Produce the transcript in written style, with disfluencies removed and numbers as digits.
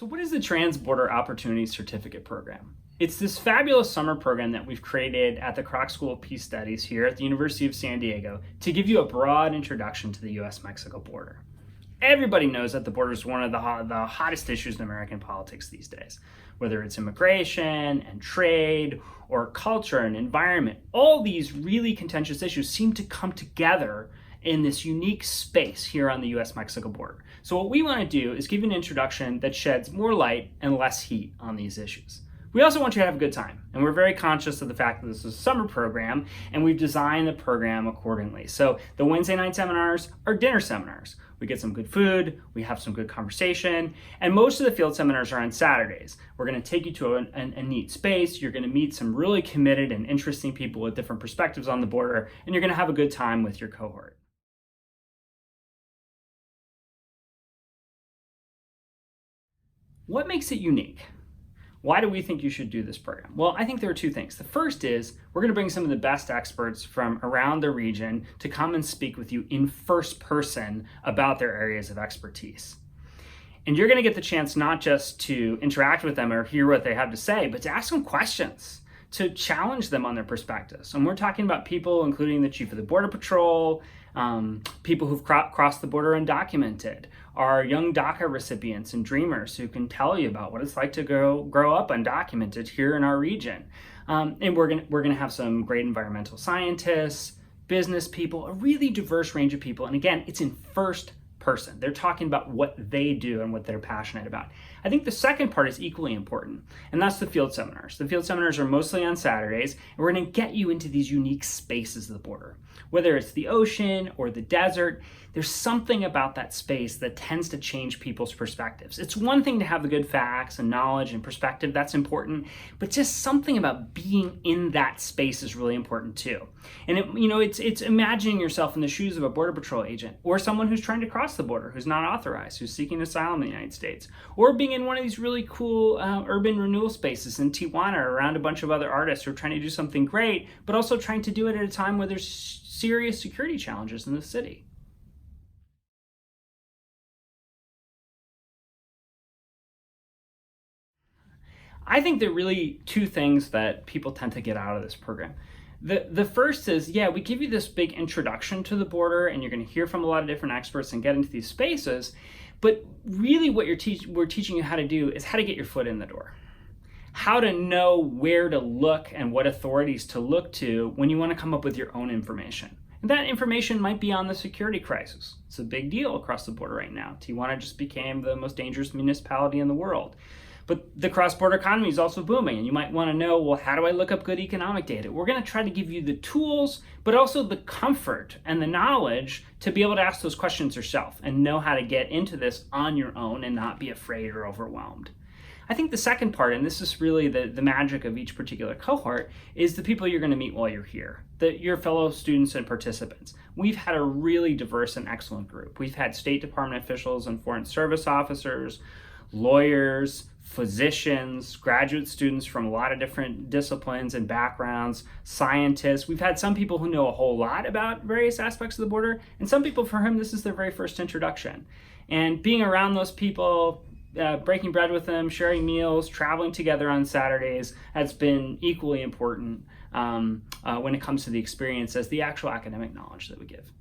So what is the Trans-Border Opportunity Certificate Program? It's this fabulous summer program that we've created at the Kroc School of Peace Studies here at the University of San Diego to give you a broad introduction to the US-Mexico border. Everybody knows that the border is one of the hottest issues in American politics these days. Whether it's immigration and trade or culture and environment, all these really contentious issues seem to come together in this unique space here on the US-Mexico border. So what we want to do is give you an introduction that sheds more light and less heat on these issues. We also want you to have a good time, and we're very conscious of the fact that this is a summer program, and we've designed the program accordingly. So the Wednesday night seminars are dinner seminars. We get some good food, we have some good conversation, and most of the field seminars are on Saturdays. We're going to take you to a neat space. You're going to meet some really committed and interesting people with different perspectives on the border, and you're going to have a good time with your cohort. What makes it unique? Why do we think you should do this program? Well, I think there are two things. The first is we're going to bring some of the best experts from around the region to come and speak with you in first person about their areas of expertise. And you're going to get the chance not just to interact with them or hear what they have to say, but to ask them questions, to challenge them on their perspectives. And we're talking about people including the Chief of the Border Patrol, people who've crossed the border undocumented, our young DACA recipients and dreamers who can tell you about what it's like to grow up undocumented here in our region. And we're gonna have some great environmental scientists, business people, a really diverse range of people. And again, it's in first person. They're talking about what they do and what they're passionate about. I think the second part is equally important, and that's the field seminars. The field seminars are mostly on Saturdays, and we're going to get you into these unique spaces of the border. Whether it's the ocean or the desert, there's something about that space that tends to change people's perspectives. It's one thing to have the good facts and knowledge and perspective, that's important, but just something about being in that space is really important too. And it's imagining yourself in the shoes of a Border Patrol agent or someone who's trying to cross the border, who's not authorized, who's seeking asylum in the United States, or being in one of these really cool urban renewal spaces in Tijuana around a bunch of other artists who are trying to do something great, but also trying to do it at a time where there's serious security challenges in the city. I think there are really two things that people tend to get out of this program. The first is, yeah, we give you this big introduction to the border, and you're going to hear from a lot of different experts and get into these spaces. But really what we're teaching you how to do is how to get your foot in the door. How to know where to look and what authorities to look to when you want to come up with your own information. And that information might be on the security crisis. It's a big deal across the border right now. Tijuana just became the most dangerous municipality in the world. But the cross-border economy is also booming, and you might want to know, well, how do I look up good economic data? We're going to try to give you the tools, but also the comfort and the knowledge to be able to ask those questions yourself and know how to get into this on your own and not be afraid or overwhelmed. I think the second part, and this is really the magic of each particular cohort, is the people you're going to meet while you're here, your fellow students and participants. We've had a really diverse and excellent group. We've had State Department officials and Foreign Service officers, lawyers, physicians, graduate students from a lot of different disciplines and backgrounds, scientists. We've had some people who know a whole lot about various aspects of the border, and some people for whom this is their very first introduction. And being around those people, breaking bread with them, sharing meals, traveling together on Saturdays has been equally important when it comes to the experience as the actual academic knowledge that we give.